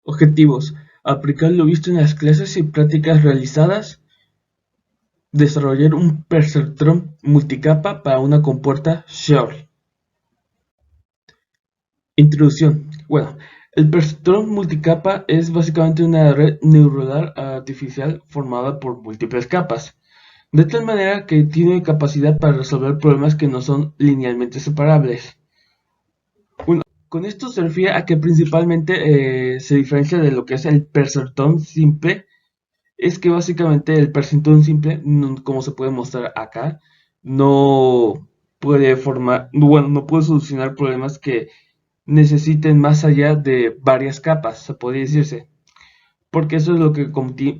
Objetivos: aplicar lo visto en las clases y prácticas realizadas, desarrollar un perceptrón multicapa para una compuerta Shor. Introducción. Bueno, el perceptrón multicapa es básicamente una red neuronal artificial formada por múltiples capas, de tal manera que tiene capacidad para resolver problemas que no son linealmente separables. Bueno, con esto se refiere a que principalmente se diferencia de lo que es el perceptrón simple, es que básicamente el perceptrón simple, como se puede mostrar acá, no puede formar, bueno, no puede solucionar problemas que necesiten más allá de varias capas, se podría decirse. Porque eso es lo que,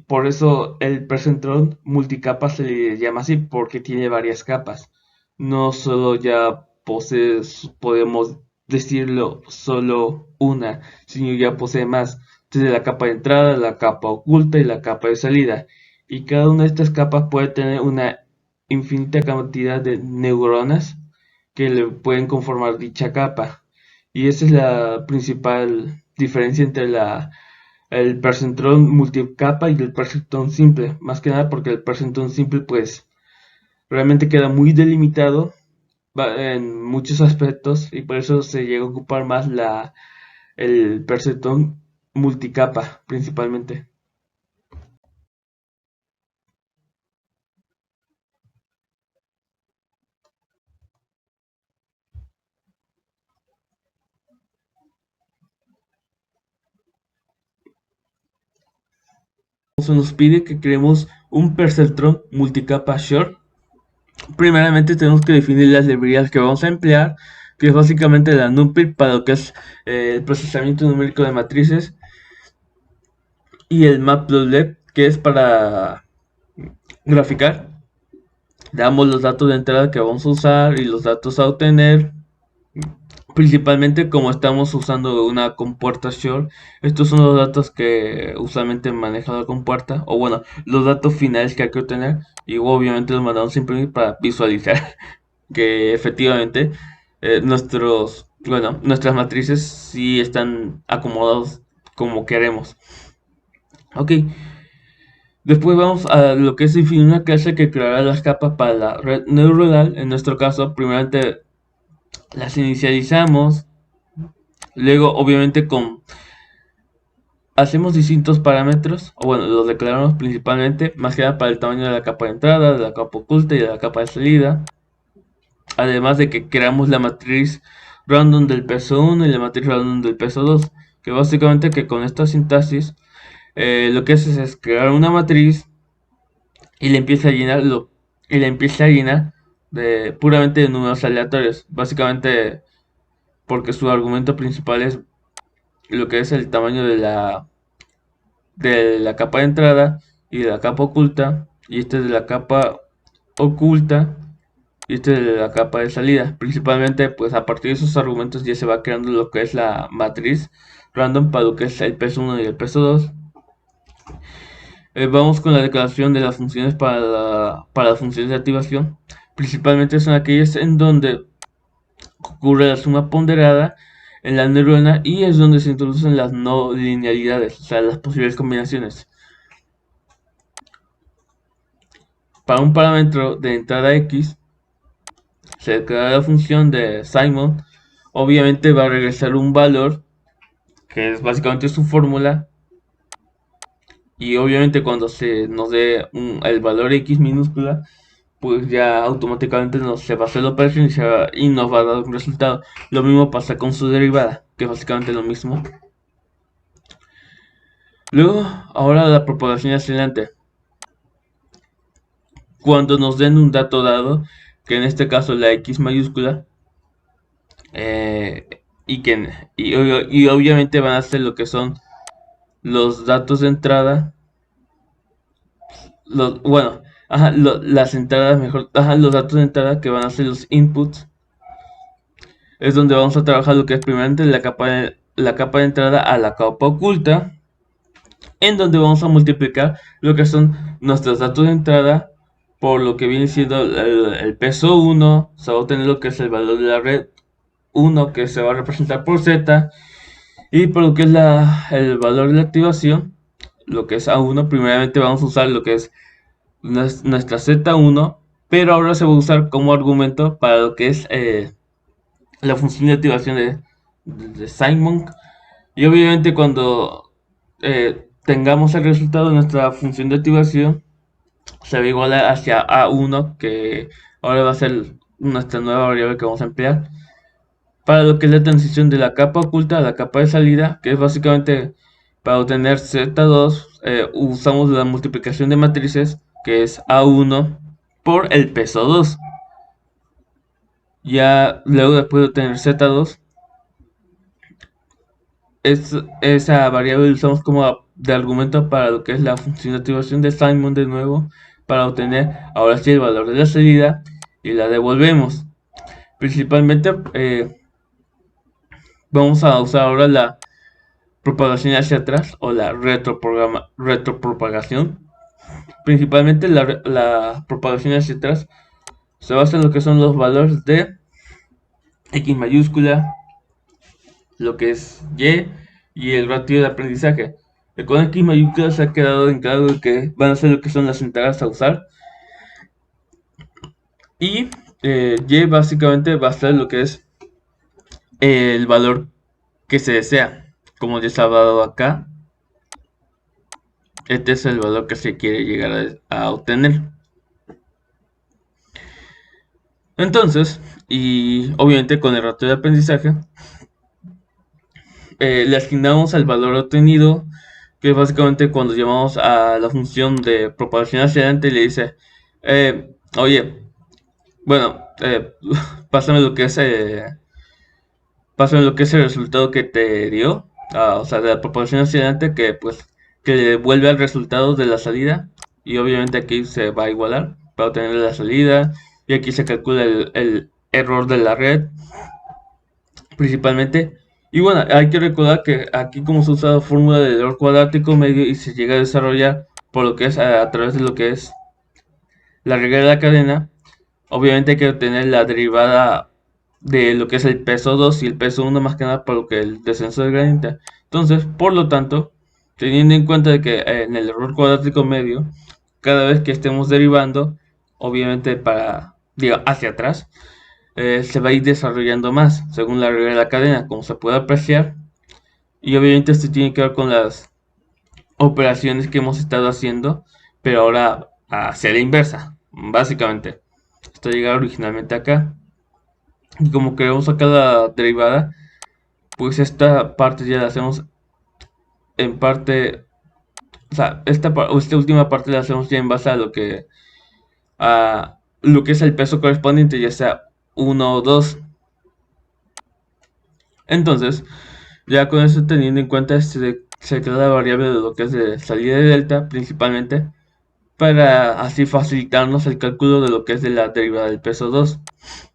por eso el percentrón multicapa se le llama así, porque tiene varias capas. No solo ya posee, podemos decirlo, solo una, sino ya posee más. Desde la capa de entrada, la capa oculta y la capa de salida. Y cada una de estas capas puede tener una infinita cantidad de neuronas que le pueden conformar dicha capa. Y esa es la principal diferencia entre el percentrón multicapa y el percentrón simple. Más que nada porque el percentrón simple pues realmente queda muy delimitado en muchos aspectos y por eso se llega a ocupar más el percentrón multicapa principalmente. Se nos pide que creemos un percentrón multicapa short. Primeramente tenemos que definir las librerías que vamos a emplear, que es básicamente la NumPy para lo que es el procesamiento numérico de matrices, y el Matplotlib, que es para graficar. Damos los datos de entrada que vamos a usar y los datos a obtener. Principalmente como estamos usando una compuerta short, estos son los datos que usualmente maneja la compuerta, o bueno, los datos finales que hay que obtener, y obviamente los mandamos a imprimir para visualizar que efectivamente nuestras matrices sí están acomodados como queremos. Ok, después vamos a lo que es definir una clase que creará las capas para la red neuronal. En nuestro caso, primeramente las inicializamos, luego obviamente hacemos distintos parámetros, o bueno, los declaramos principalmente, más que nada para el tamaño de la capa de entrada, de la capa oculta y de la capa de salida. Además de que creamos la matriz random del peso 1 y la matriz random del peso 2, que básicamente que con esta sintaxis lo que hace es crear una matriz y le empieza a llenar puramente de números aleatorios, básicamente porque su argumento principal es lo que es el tamaño de la capa de entrada y de la capa oculta, y este es de la capa oculta y este es de la capa de salida. Principalmente pues a partir de esos argumentos ya se va creando lo que es la matriz random para lo que es el peso 1 y el peso 2. Vamos con la declaración de las funciones para las funciones de activación. Principalmente son aquellas en donde ocurre la suma ponderada en la neurona y es donde se introducen las no linealidades, o sea, las posibles combinaciones. Para un parámetro de entrada X, se declara la función de Simon. Obviamente va a regresar un valor, que es básicamente su fórmula. Y obviamente cuando se nos dé el valor X minúscula, pues ya automáticamente se va a hacer la operación y nos va a dar un resultado. Lo mismo pasa con su derivada, que es básicamente lo mismo. Luego, ahora la propagación hacia adelante. Cuando nos den un dato dado, que en este caso la X mayúscula, y obviamente van a ser lo que son los datos de entrada, las entradas mejor, los datos de entrada que van a ser los inputs, es donde vamos a trabajar lo que es primeramente la capa de entrada a la capa oculta, en donde vamos a multiplicar lo que son nuestros datos de entrada por lo que viene siendo el peso 1, se va a obtener lo que es el valor de la red 1 que se va a representar por z, Y por lo que es el valor de la activación, lo que es A1, primeramente vamos a usar lo que es nuestra Z1, pero ahora se va a usar como argumento para lo que es la función de activación de Simon. Y obviamente cuando tengamos el resultado de nuestra función de activación, se va a igualar hacia A1, que ahora va a ser nuestra nueva variable que vamos a emplear para lo que es la transición de la capa oculta a la capa de salida, que es básicamente para obtener Z2, usamos la multiplicación de matrices, que es A1 por el peso 2. Ya luego después de obtener Z2, esa variable la usamos como de argumento para lo que es la función de activación de Simon de nuevo, para obtener ahora sí el valor de la salida y la devolvemos. Principalmente vamos a usar ahora la propagación hacia atrás o la retropropagación. Principalmente la propagación hacia atrás se basa en lo que son los valores de X mayúscula, lo que es y el ratio de aprendizaje. Con X mayúscula se ha quedado en claro de que van a ser lo que son las entradas a usar. Y Y básicamente va a ser lo que es el valor que se desea. Como ya está dado acá, este es el valor que se quiere llegar a obtener. Entonces, y obviamente con el ratio de aprendizaje, le asignamos al valor obtenido, que es básicamente cuando llamamos a la función de propagación hacia adelante y le dice, oye, bueno, pásame lo que es el resultado que te dio, o sea, de la propagación hacia adelante, que pues que le devuelve al resultado de la salida, y obviamente aquí se va a igualar para obtener la salida, y aquí se calcula el error de la red principalmente. Y bueno, hay que recordar que aquí como se usa la fórmula del error cuadrático medio y se llega a desarrollar por lo que es a través de lo que es la regla de la cadena, obviamente hay que obtener la derivada de lo que es el peso 2 y el peso 1 más que nada por lo que el descenso del gradiente. Entonces, por lo tanto, teniendo en cuenta de que en el error cuadrático medio, cada vez que estemos derivando, obviamente para, digo, hacia atrás, se va a ir desarrollando más según la regla de la cadena, como se puede apreciar. Y obviamente esto tiene que ver con las operaciones que hemos estado haciendo, pero ahora hacia la inversa, básicamente. Esto llega originalmente acá. Y como queremos sacar la derivada, pues esta parte ya la hacemos en parte, o sea, esta última parte la hacemos ya en base a lo que es el peso correspondiente, ya sea 1 o 2. Entonces, ya con eso teniendo en cuenta, se crea la variable de lo que es de salida de delta, principalmente, para así facilitarnos el cálculo de lo que es de la derivada del peso 2.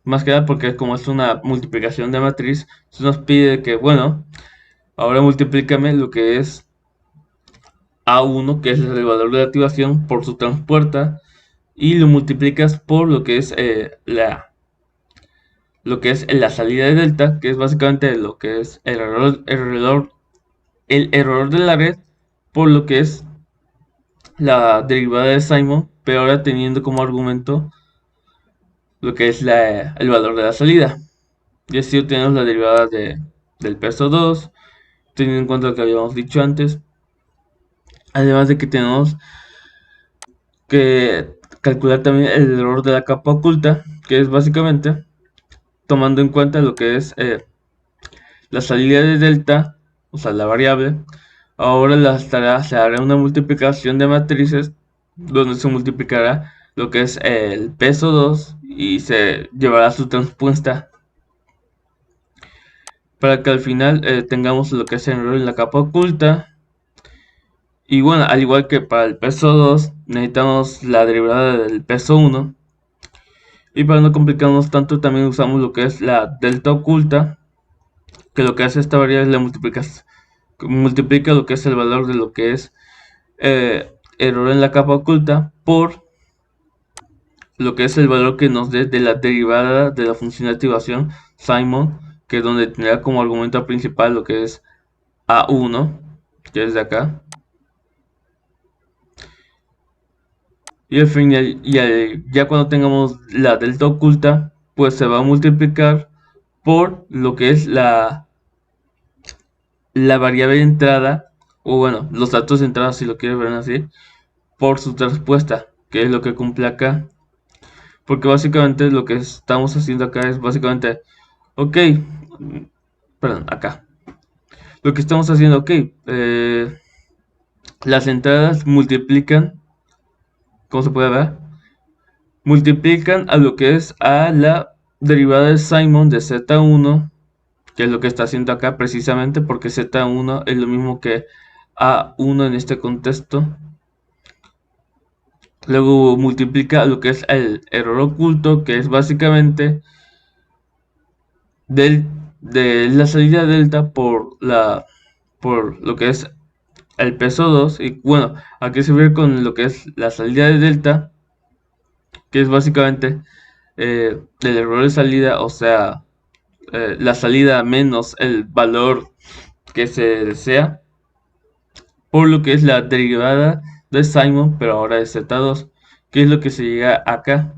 Más que nada porque como es una multiplicación de matriz, se nos pide que, bueno, ahora multiplícame lo que es A1, que es el valor de activación, por su transporta, y lo multiplicas por lo que es la salida de delta, que es básicamente lo que es el error de la red, por lo que es la derivada de Simon, pero ahora teniendo como argumento lo que es el valor de la salida. Y así obtenemos la derivada del peso 2, teniendo en cuenta lo que habíamos dicho antes. Además de que tenemos que calcular también el error de la capa oculta, que es básicamente tomando en cuenta lo que es la salida de delta, o sea, la variable. Ahora se hará una multiplicación de matrices donde se multiplicará lo que es el peso 2 y se llevará su transpuesta para que al final tengamos lo que es el error en la capa oculta. Y bueno, al igual que para el peso 2 necesitamos la derivada del peso 1. Y para no complicarnos tanto también usamos lo que es la delta oculta, que lo que hace esta variable es multiplica lo que es el valor de lo que es error en la capa oculta por lo que es el valor que nos dé de la derivada de la función de activación Simon, que es donde tendrá como argumento principal lo que es A1, que es de acá. Y al final, ya cuando tengamos la delta oculta, pues se va a multiplicar por lo que es la variable de entrada, o bueno, los datos de entrada si lo quieres ver así, por su respuesta, que es lo que cumple acá. Porque básicamente lo que estamos haciendo acá es básicamente, ok, perdón, acá. Lo que estamos haciendo, ok, las entradas multiplican, ¿cómo se puede ver? Multiplican a lo que es a la derivada de Simon de Z1, que es lo que está haciendo acá precisamente porque Z1 es lo mismo que A1 en este contexto. Luego multiplica lo que es el error oculto, que es básicamente de la salida delta por lo que es el peso 2. Y bueno, aquí se ve con lo que es la salida de delta, que es básicamente el error de salida, o sea, la salida menos el valor que se desea, por lo que es la derivada de Simon, pero ahora de Z2, que es lo que se llega acá.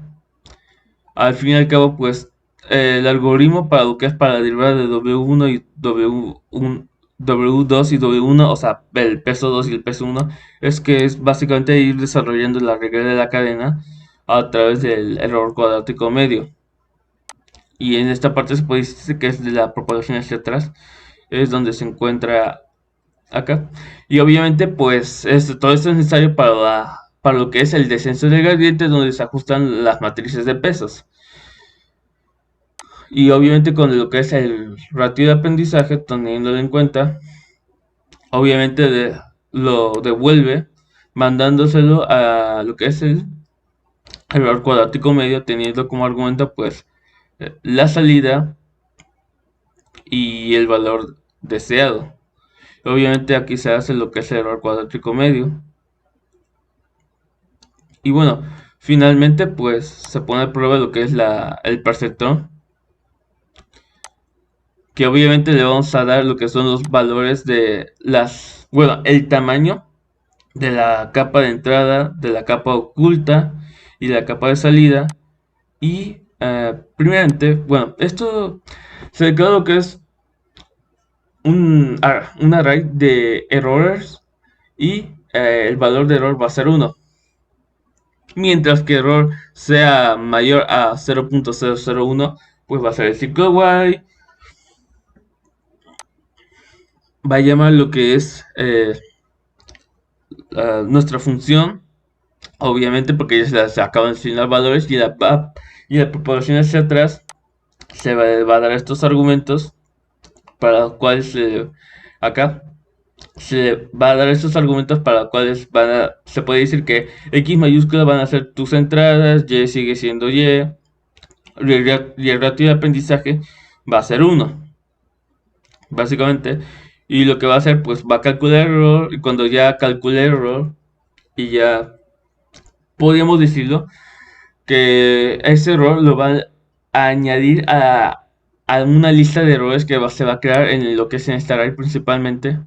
Al fin y al cabo, pues el algoritmo para lo que es para la derivada de W1 y W2 y W1, o sea, el peso 2 y el peso 1, es que es básicamente ir desarrollando la regla de la cadena a través del error cuadrático medio. Y en esta parte se puede decir que es de la propagación hacia atrás, es donde se encuentra acá. Y obviamente, pues, todo esto es necesario para lo que es el descenso del gradiente, donde se ajustan las matrices de pesos. Y obviamente con lo que es el ratio de aprendizaje, teniéndolo en cuenta, obviamente lo devuelve mandándoselo a lo que es el error cuadrático medio, teniendo como argumento pues la salida y el valor deseado. Obviamente aquí se hace lo que es el error cuadrático medio. Y bueno, finalmente pues se pone a prueba lo que es el perceptrón, que obviamente le vamos a dar lo que son los valores de bueno, el tamaño de la capa de entrada, de la capa oculta y de la capa de salida. Y primeramente, bueno, esto se declara lo que es un array de errores y el valor de error va a ser 1. Mientras que error sea mayor a 0.001, pues va a ser el ciclo while. Va a llamar lo que es nuestra función, obviamente porque ya se acaban de asignar valores y la propagación hacia atrás se va a dar estos argumentos para los cuales acá se va a dar estos argumentos para los cuales se puede decir que X mayúscula van a ser tus entradas, Y sigue siendo Y, y el ratio de aprendizaje va a ser 1, básicamente. Y lo que va a hacer, pues va a calcular error, y cuando ya calcule error, y ya podríamos decirlo, que ese error lo va a añadir a una lista de errores que se va a crear en lo que es en este array principalmente.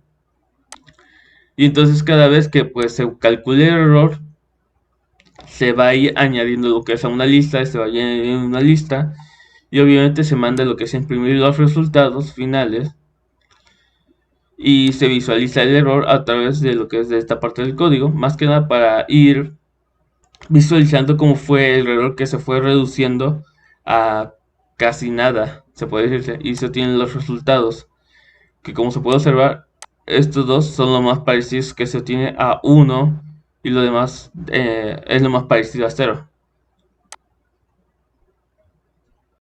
Y entonces cada vez que pues se calcule el error, se va a ir añadiendo lo que es a una lista, se va a añadir una lista, y obviamente se manda lo que es imprimir los resultados finales, y se visualiza el error a través de lo que es de esta parte del código, más que nada para ir visualizando cómo fue el error que se fue reduciendo a casi nada, se puede decirse, y se tienen los resultados, que como se puede observar, estos dos son lo más parecidos que se obtiene a 1 y lo demás es lo más parecido a 0.